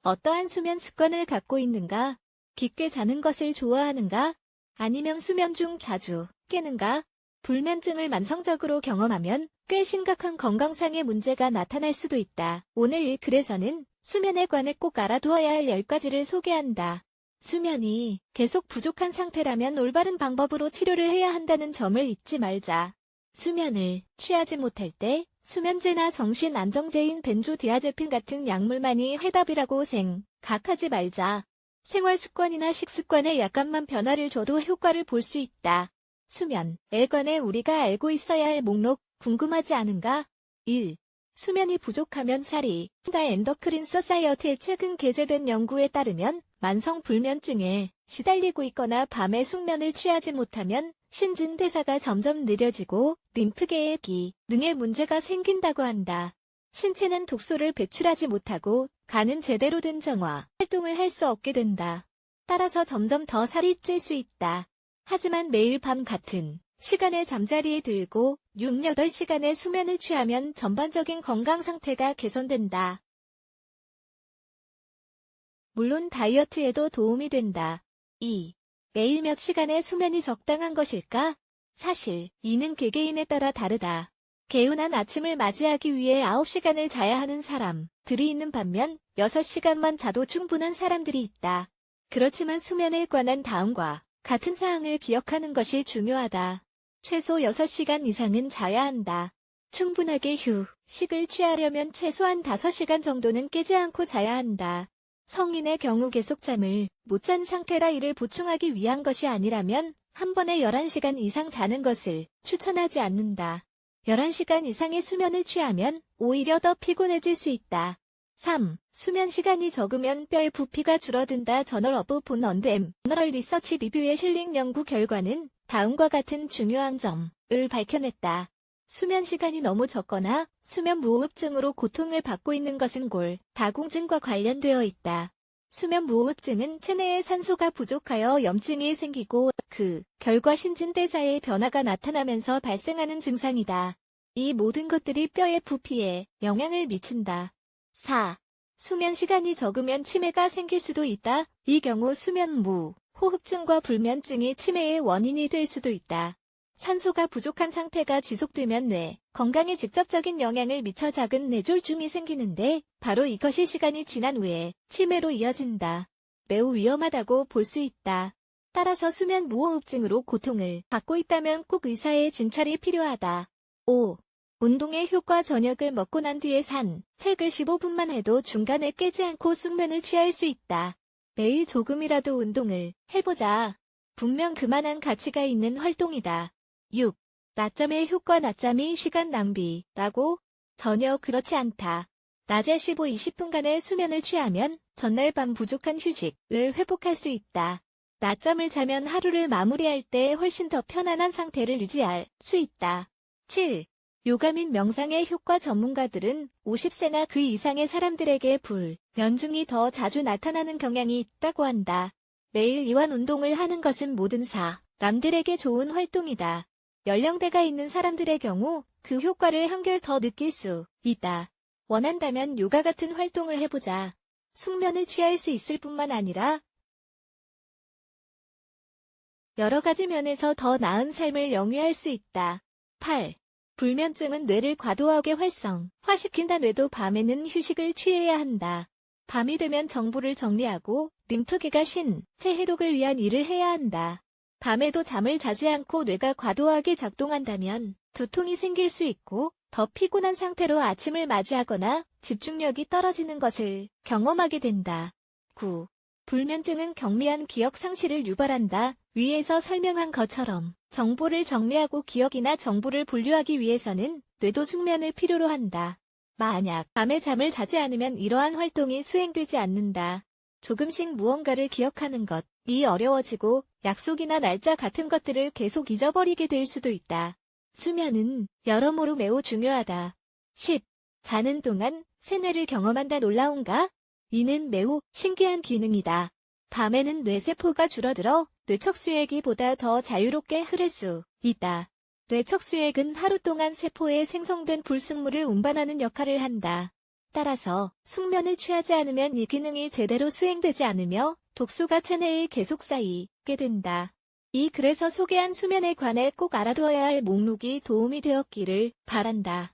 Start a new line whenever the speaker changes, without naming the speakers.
어떠한 수면 습관을 갖고 있는가? 깊게 자는 것을 좋아하는가? 아니면 수면 중 자주 깨는가? 불면증을 만성적으로 경험하면 꽤 심각한 건강상의 문제가 나타날 수도 있다. 오늘 이 글에서는 수면에 관해 꼭 알아두어야 할 10가지를 소개한다. 수면이 계속 부족한 상태라면 올바른 방법으로 치료를 해야 한다는 점을 잊지 말자. 수면을 취하지 못할 때 수면제나 정신 안정제인 벤조디아제핀 같은 약물만이 해답이라고 생각하지 말자. 생활 습관이나 식습관에 약간만 변화를 줘도 효과를 볼 수 있다. 수면에 관해 우리가 알고 있어야 할 목록 궁금하지 않은가? 1. 수면이 부족하면 살이 다 엔더크린 소사이어티에 최근 게재된 연구에 따르면 만성 불면증에 시달리고 있거나 밤에 숙면을 취하지 못하면 신진대사가 점점 느려지고 림프계의 기능에 문제가 생긴다고 한다. 신체는 독소를 배출하지 못하고 간은 제대로 된 정화 활동을 할 수 없게 된다. 따라서 점점 더 살이 찔 수 있다. 하지만 매일 밤 같은 시간에 잠자리에 들고 6, 8시간의 수면을 취하면 전반적인 건강 상태가 개선된다. 물론 다이어트에도 도움이 된다. 2. 매일 몇 시간의 수면이 적당한 것일까? 사실 이는 개개인에 따라 다르다. 개운한 아침을 맞이하기 위해 9시간을 자야 하는 사람들이 있는 반면 6시간만 자도 충분한 사람들이 있다. 그렇지만 수면에 관한 다음과 같은 사항을 기억하는 것이 중요하다. 최소 6시간 이상은 자야 한다. 충분하게 휴식을 취하려면 최소한 5시간 정도는 깨지 않고 자야 한다. 성인의 경우 계속 잠을 못 잔 상태라 이를 보충하기 위한 것이 아니라면 한 번에 11시간 이상 자는 것을 추천하지 않는다. 11시간 이상의 수면을 취하면 오히려 더 피곤해질 수 있다. 3. 수면 시간이 적으면 뼈의 부피가 줄어든다. 저널 오브 본 언드 엠너럴 리서치 리뷰에 실린 연구 결과는 다음과 같은 중요한 점을 밝혀냈다. 수면 시간이 너무 적거나 수면 무호흡증으로 고통을 받고 있는 것은 골다공증과 관련되어 있다. 수면 무호흡증은 체내에 산소가 부족하여 염증이 생기고 그 결과 신진대사의 변화가 나타나면서 발생하는 증상이다. 이 모든 것들이 뼈의 부피에 영향을 미친다. 4. 수면 시간이 적으면 치매가 생길 수도 있다. 이 경우 수면 무호흡증과 불면증이 치매의 원인이 될 수도 있다. 산소가 부족한 상태가 지속되면 뇌 건강에 직접적인 영향을 미쳐 작은 뇌졸중이 생기는데 바로 이것이 시간이 지난 후에 치매로 이어진다. 매우 위험하다고 볼 수 있다. 따라서 수면 무호흡증으로 고통을 받고 있다면 꼭 의사의 진찰이 필요하다. 5. 운동의 효과. 저녁을 먹고 난 뒤에 산책을 15분만 해도 중간에 깨지 않고 숙면을 취할 수 있다. 매일 조금이라도 운동을 해보자. 분명 그만한 가치가 있는 활동이다. 6. 낮잠의 효과. 낮잠이 시간 낭비라고? 전혀 그렇지 않다. 낮에 15-20분간의 수면을 취하면 전날 밤 부족한 휴식을 회복할 수 있다. 낮잠을 자면 하루를 마무리할 때 훨씬 더 편안한 상태를 유지할 수 있다. 7. 요가 및 명상의 효과. 전문가들은 50세나 그 이상의 사람들에게 불면증이 더 자주 나타나는 경향이 있다고 한다. 매일 이완 운동을 하는 것은 모든 사람들에게 좋은 활동이다. 연령대가 있는 사람들의 경우 그 효과를 한결 더 느낄 수 있다. 원한다면 요가 같은 활동을 해보자. 숙면을 취할 수 있을 뿐만 아니라 여러 가지 면에서 더 나은 삶을 영위할 수 있다. 8. 불면증은 뇌를 과도하게 활성화시킨다. 뇌도 밤에는 휴식을 취해야 한다. 밤이 되면 정보를 정리하고 림프계가 신체 해독을 위한 일을 해야 한다. 밤에도 잠을 자지 않고 뇌가 과도하게 작동한다면 두통이 생길 수 있고 더 피곤한 상태로 아침을 맞이하거나 집중력이 떨어지는 것을 경험하게 된다. 9. 불면증은 경미한 기억 상실을 유발한다. 위에서 설명한 것처럼 정보를 정리하고 기억이나 정보를 분류하기 위해서는 뇌도 숙면을 필요로 한다. 만약 밤에 잠을 자지 않으면 이러한 활동이 수행되지 않는다. 조금씩 무언가를 기억하는 것이 어려워지고 약속이나 날짜 같은 것들을 계속 잊어버리게 될 수도 있다. 수면은 여러모로 매우 중요하다. 10. 자는 동안 세뇌를 경험한다. 놀라운가? 이는 매우 신기한 기능이다. 밤에는 뇌세포가 줄어들어 뇌척수액이 보다 더 자유롭게 흐를 수 있다. 뇌척수액은 하루 동안 세포에 생성된 불순물을 운반하는 역할을 한다. 따라서 숙면을 취하지 않으면 이 기능이 제대로 수행되지 않으며 독소가 체내에 계속 쌓이게 된다. 이 글에서 소개한 수면에 관해 꼭 알아두어야 할 목록이 도움이 되었기를 바란다.